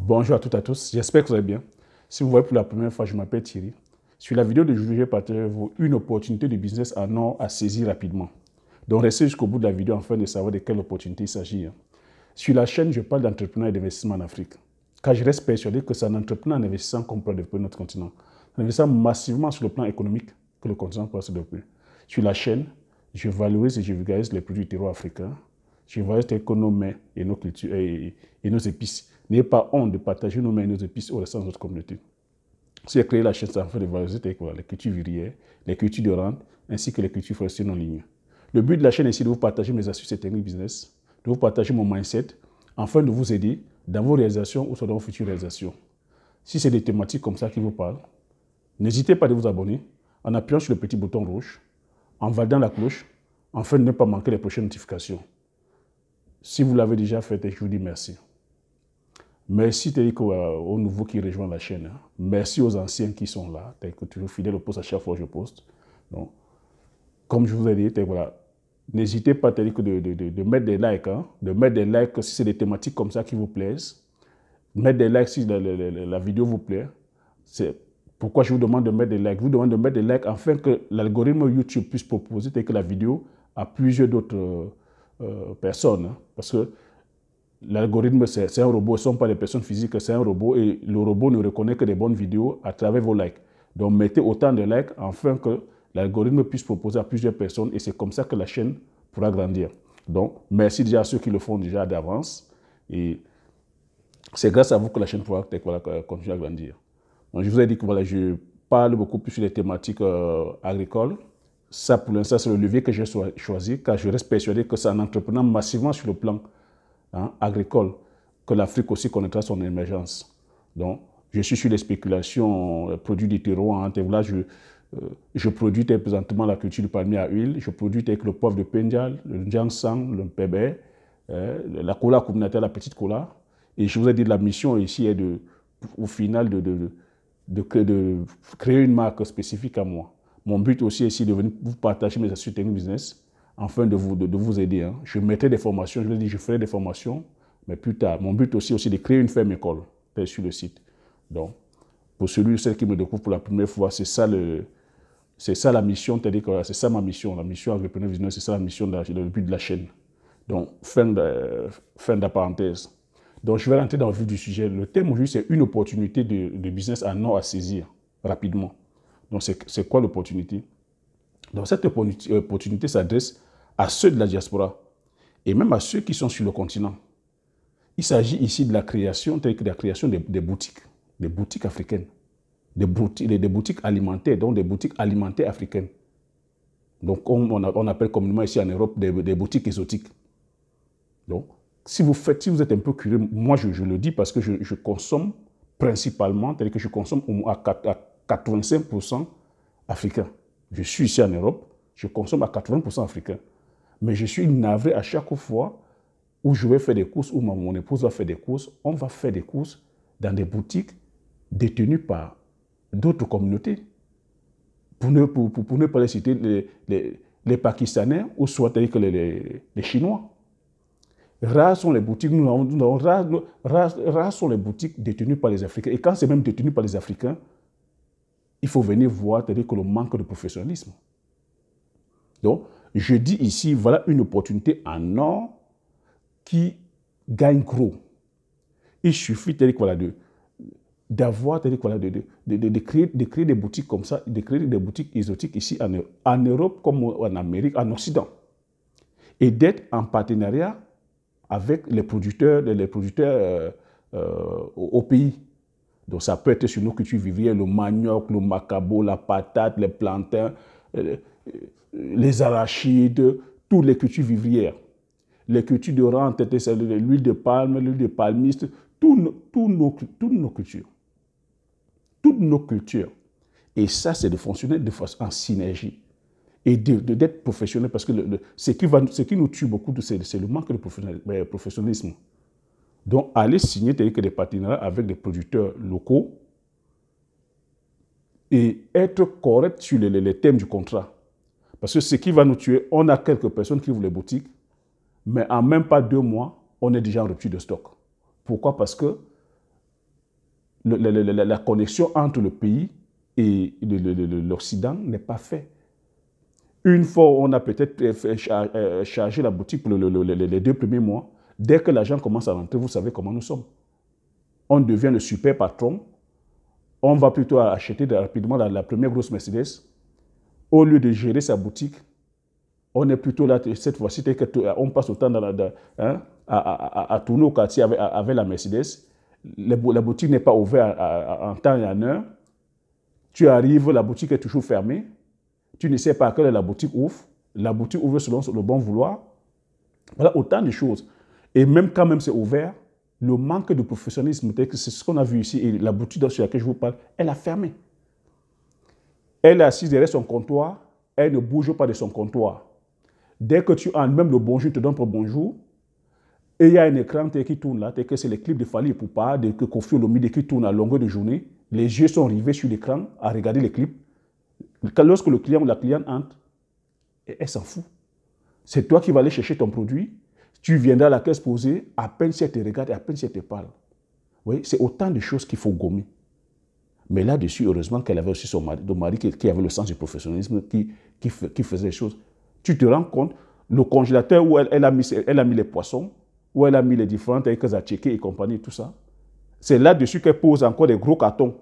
Bonjour à toutes et à tous, j'espère que vous allez bien. Si vous voyez pour la première fois, je m'appelle Thierry. Sur la vidéo d'aujourd'hui, je vais partager avec vous une opportunité de business en or à saisir rapidement. Donc restez jusqu'au bout de la vidéo afin de savoir de quelle opportunité il s'agit. Sur la chaîne, je parle d'entrepreneuriat et d'investissement en Afrique. Car je reste persuadé que c'est en entreprenant, en investissant qu'on peut développer notre continent. En investissant massivement sur le plan économique que le continent peut se développer. Sur la chaîne, je valorise et je vulgarise les produits terroirs africains. Je valorise tel que nos mets et nos cultures et nos épices. N'ayez pas honte de partager nos mets et nos épices au restant de notre communauté. Si j'ai créé la chaîne, c'est afin de valoriser les cultures vivrières, les cultures de rente, ainsi que les cultures forestières non lignes. Le but de la chaîne est ici de vous partager mes astuces et techniques business, de vous partager mon mindset, afin de vous aider dans vos réalisations ou dans vos futures réalisations. Si c'est des thématiques comme ça qui vous parlent, n'hésitez pas à vous abonner en appuyant sur le petit bouton rouge, en validant la cloche, afin de ne pas manquer les prochaines notifications. Si vous l'avez déjà fait, je vous dis merci. Merci aux nouveaux qui rejoignent la chaîne. Merci aux anciens qui sont là, toujours fidèles au poste à chaque fois que je poste. Donc, comme je vous ai dit, voilà, n'hésitez pas de mettre des likes, de mettre des likes si c'est des thématiques comme ça qui vous plaisent. Mettre des likes si la vidéo vous plaît. C'est pourquoi je vous demande de mettre des likes. Je vous demande de mettre des likes afin que l'algorithme YouTube puisse proposer que la vidéo à plusieurs d'autres personnes. Parce que l'algorithme, c'est un robot, ce ne sont pas des personnes physiques, c'est un robot et le robot ne reconnaît que des bonnes vidéos à travers vos likes. Donc, mettez autant de likes afin que l'algorithme puisse proposer à plusieurs personnes et c'est comme ça que la chaîne pourra grandir. Donc, merci déjà à ceux qui le font déjà d'avance et c'est grâce à vous que la chaîne pourra continuer à grandir. Donc, je vous ai dit que voilà, je parle beaucoup plus sur les thématiques agricoles. Ça, pour l'instant, c'est le levier que j'ai choisi car je reste persuadé que c'est en entreprenant massivement sur le plan agricole, que l'Afrique aussi connaîtra son émergence. Donc, je suis sur les spéculations, produits du terroir. Là, je produis présentement la culture du palmier à huile, je produis avec le poivre de Pendial, le Njangsang, le Mpébé, la cola communautaire, la petite cola. Et je vous ai dit, la mission ici est au final de créer une marque spécifique à moi. Mon but aussi est ici de venir vous partager mes astuces techniques business, afin de vous aider. Je mettrai des formations, je vous ai dit, je ferai des formations, mais plus tard. Mon but aussi de créer une ferme école sur le site. Donc, pour celui ou celle qui me découvre pour la première fois, c'est ça la mission, c'est ça ma mission. La mission Agripreneur Business, c'est ça la mission, le but de la chaîne. Donc, fin de la parenthèse. Donc, je vais rentrer dans le vif du sujet. Le thème aujourd'hui, c'est une opportunité de business en or à saisir rapidement. Donc, c'est quoi l'opportunité? Donc, cette opportunité s'adresse à ceux de la diaspora et même à ceux qui sont sur le continent. Il s'agit ici de la création, des boutiques africaines, des boutiques alimentaires, donc des boutiques alimentaires africaines. Donc, on appelle communément ici en Europe des boutiques exotiques. Donc, si vous êtes un peu curieux, moi je le dis parce que je consomme principalement, c'est-à-dire que je consomme à 85% africain. Je suis ici en Europe, je consomme à 80% africain. Mais je suis navré à chaque fois où je vais faire des courses, où mon épouse va faire des courses, on va faire des courses dans des boutiques détenues par d'autres communautés. Pour ne pas les citer, les Pakistanais ou soit les Chinois. Rares sont les boutiques, rares sont les boutiques détenues par les Africains. Et quand c'est même détenu par les Africains, il faut venir voir que le manque de professionnalisme. Donc, je dis ici, voilà une opportunité en or qui gagne gros. Il suffit de créer des boutiques comme ça, de créer des boutiques exotiques ici en Europe comme en Amérique, en Occident. Et d'être en partenariat avec les producteurs au pays. Donc ça peut être sur nos cultures vivrières, le manioc, le macabo, la patate, les plantains, les arachides, toutes les cultures vivrières. Les cultures de rente, l'huile de palme, l'huile de palmiste, toutes nos cultures. Toutes nos cultures. Et ça, c'est de fonctionner de façon en synergie. Et d'être professionnel, parce que ce qui nous tue beaucoup, c'est le manque de professionnalisme. Donc, aller signer des partenariats avec des producteurs locaux et être correct sur les thèmes du contrat. Parce que ce qui va nous tuer, on a quelques personnes qui ouvrent les boutiques, mais en même pas 2 mois, on est déjà en rupture de stock. Pourquoi? Parce que la connexion entre le pays et l'Occident n'est pas faite. Une fois, on a peut-être chargé la boutique pour les 2 premiers mois. Dès que l'argent commence à rentrer, vous savez comment nous sommes. On devient le super patron. On va plutôt acheter rapidement la première grosse Mercedes. Au lieu de gérer sa boutique, on est plutôt là, cette fois-ci, on passe autant à tourner au quartier avec la Mercedes. La boutique n'est pas ouverte en temps et en heure. Tu arrives, la boutique est toujours fermée. Tu ne sais pas à quelle heure la boutique ouvre. La boutique ouvre selon le bon vouloir. Voilà autant de choses. Et même quand même c'est ouvert, le manque de professionnalisme, c'est ce qu'on a vu ici, et la boutique sur laquelle je vous parle, elle a fermé. Elle est assise derrière son comptoir, elle ne bouge pas de son comptoir. Dès que tu entres, même le bonjour te donne pour bonjour, et il y a un écran qui tourne là, que c'est les clips de Fally Ipupa, de Koffi Olomide qui tournent à longueur de journée. Les yeux sont rivés sur l'écran à regarder les clips. Lorsque le client ou la cliente entre, elle s'en fout. C'est toi qui vas aller chercher ton produit. Tu viendras à la caisse poser, à peine si elle te regarde et à peine si elle te parle. Oui, c'est autant de choses qu'il faut gommer. Mais là-dessus, heureusement qu'elle avait aussi son mari qui avait le sens du professionnalisme, qui faisait les choses. Tu te rends compte, le congélateur où elle a mis les poissons, où elle a mis les différentes et compagnie, tout ça, c'est là-dessus qu'elle pose encore des gros cartons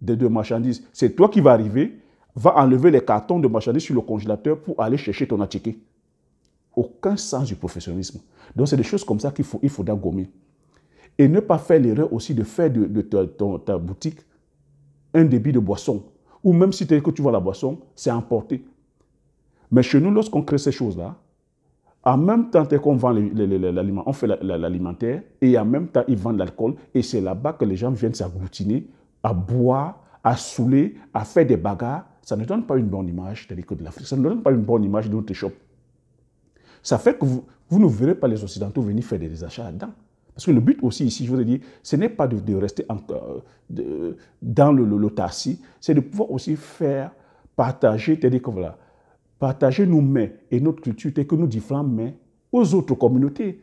de marchandises. C'est toi qui vas arriver, va enlever les cartons de marchandises sur le congélateur pour aller chercher ton attiqué. Aucun sens du professionnalisme. Donc, c'est des choses comme ça qu'il faudra gommer. Et ne pas faire l'erreur aussi de faire de ta boutique un débit de boisson. Ou même si que tu vois la boisson, c'est importé. Mais chez nous, lorsqu'on crée ces choses-là, en même temps qu'on vend l'aliment, on fait l'alimentaire, et en même temps, ils vendent l'alcool. Et c'est là-bas que les gens viennent s'agglutiner, à boire, à saouler, à faire des bagarres. Ça ne donne pas une bonne image de l'Afrique. Ça ne donne pas une bonne image de notre shop. Ça fait que vous ne verrez pas les Occidentaux venir faire des achats là-dedans. Parce que le but aussi ici, je vous ai dit, ce n'est pas de rester dans l'autarcie, c'est de pouvoir aussi faire partager, c'est-à-dire que voilà, partager nos mets et notre culture, que nos différents mets aux autres communautés.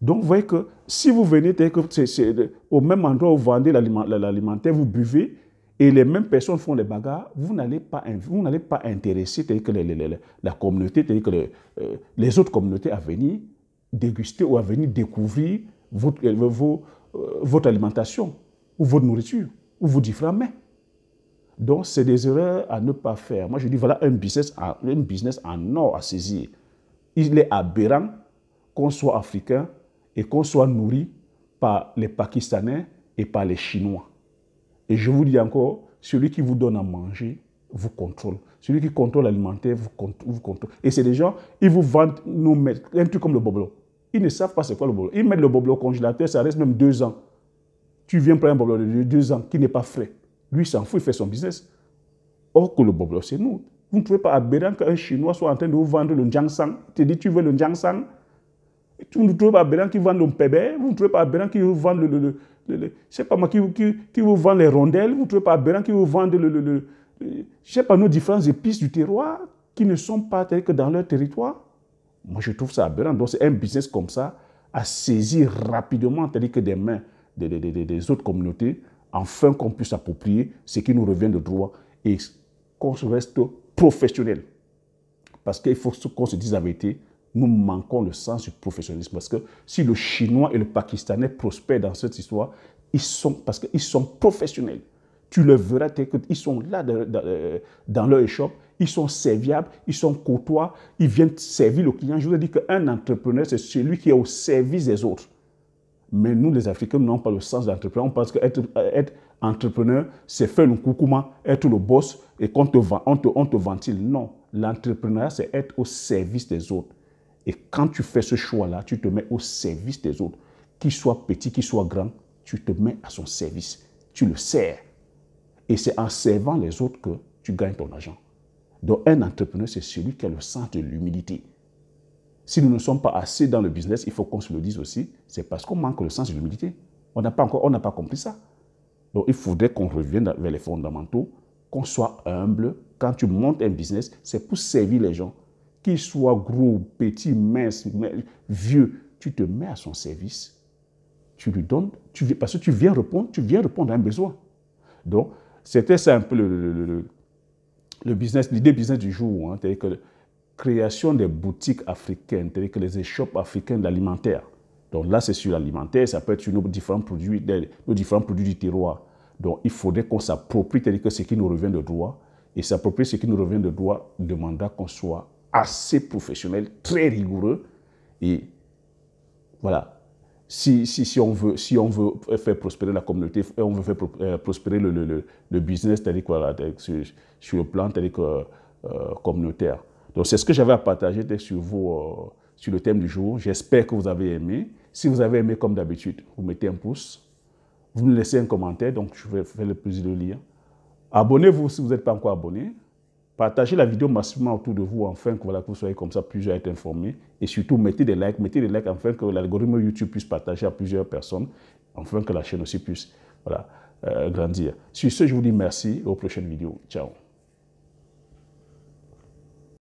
Donc, vous voyez que si vous venez, que au même endroit où vous vendez l'alimentaire, vous buvez, et les mêmes personnes font les bagarres, vous n'allez pas intéresser que la communauté, que les autres communautés à venir déguster ou à venir découvrir votre alimentation, ou votre nourriture, ou vos différents mets. Donc, c'est des erreurs à ne pas faire. Moi, je dis, voilà un business en or à saisir. Il est aberrant qu'on soit africain et qu'on soit nourri par les Pakistanais et par les Chinois. Et je vous dis encore, celui qui vous donne à manger vous contrôle. Celui qui contrôle l'alimentaire vous contrôle. Et c'est des gens, ils vous vendent un truc comme le boblo. Ils ne savent pas c'est quoi le boblo. Ils mettent le boblo au congélateur, ça reste même 2 ans. Tu viens prendre un boblo de 2 ans qui n'est pas frais. Lui, il s'en fout, il fait son business. Or que le boblo, c'est nous. Vous ne trouvez pas aberrant qu'un Chinois soit en train de vous vendre le Jiangsang. Tu te dis, tu veux le Jiangsang? Vous ne trouvez pas aberrant qu'il vende le pébé? Vous ne trouvez pas aberrant qu'il vous vende je sais pas moi, qui vous vend les rondelles? Vous ne trouvez pas aberrant qu'il vous vende je sais pas, nos différentes épices du terroir qui ne sont pas telles que dans leur territoire? Moi, je trouve ça aberrant. Donc, c'est un business comme ça à saisir rapidement, tandis que des mains des autres communautés, afin qu'on puisse approprier ce qui nous revient de droit et qu'on reste professionnel. Parce qu'il faut qu'on se dise la vérité, nous manquons le sens du professionnalisme. Parce que si le Chinois et le Pakistanais prospèrent dans cette histoire, parce qu'ils sont professionnels. Tu le verras, ils sont là dans leur shop, ils sont serviables, ils sont courtois, ils viennent servir le client. Je vous ai dit qu'un entrepreneur, c'est celui qui est au service des autres. Mais nous, les Africains, nous n'avons pas le sens d'entrepreneur. On pense qu'être entrepreneur, c'est faire le koukouma, être le boss et qu'on on te ventile. Non, l'entrepreneuriat, c'est être au service des autres. Et quand tu fais ce choix-là, tu te mets au service des autres. Qu'il soit petit, qu'il soit grand, tu te mets à son service. Tu le sers. Et c'est en servant les autres que tu gagnes ton argent. Donc, un entrepreneur, c'est celui qui a le sens de l'humilité. Si nous ne sommes pas assez dans le business, il faut qu'on se le dise aussi, c'est parce qu'on manque le sens de l'humilité. On n'a pas compris ça. Donc, il faudrait qu'on revienne vers les fondamentaux, qu'on soit humble. Quand tu montes un business, c'est pour servir les gens. Qu'ils soient gros, petits, minces, vieux, tu te mets à son service. tu lui donnes, parce que tu viens répondre à un besoin. Donc, c'était ça un peu le business, l'idée business du jour, hein, c'est-à-dire que la création des boutiques africaines, c'est-à-dire que les échoppes africaines d'alimentaire. Donc là, c'est sur l'alimentaire, ça peut être sur nos différents produits du terroir. Donc, il faudrait qu'on s'approprie, c'est-à-dire que ce qui nous revient de droit, et s'approprier ce qui nous revient de droit demandera qu'on soit assez professionnel, très rigoureux, et voilà. Si on veut faire prospérer la communauté, on veut faire prospérer le business, c'est-à-dire quoi, sur le plan communautaire. Donc, c'est ce que j'avais à partager sur le thème du jour. J'espère que vous avez aimé. Si vous avez aimé, comme d'habitude, vous mettez un pouce. Vous me laissez un commentaire, donc je vais faire le plaisir de le lire. Abonnez-vous si vous n'êtes pas encore abonné. Partagez la vidéo massivement autour de vous, afin que, voilà, que vous soyez comme ça, plusieurs à être informés. Et surtout, mettez des likes afin que l'algorithme YouTube puisse partager à plusieurs personnes, afin que la chaîne aussi puisse, voilà, grandir. Sur ce, je vous dis merci et aux prochaines vidéos. Ciao.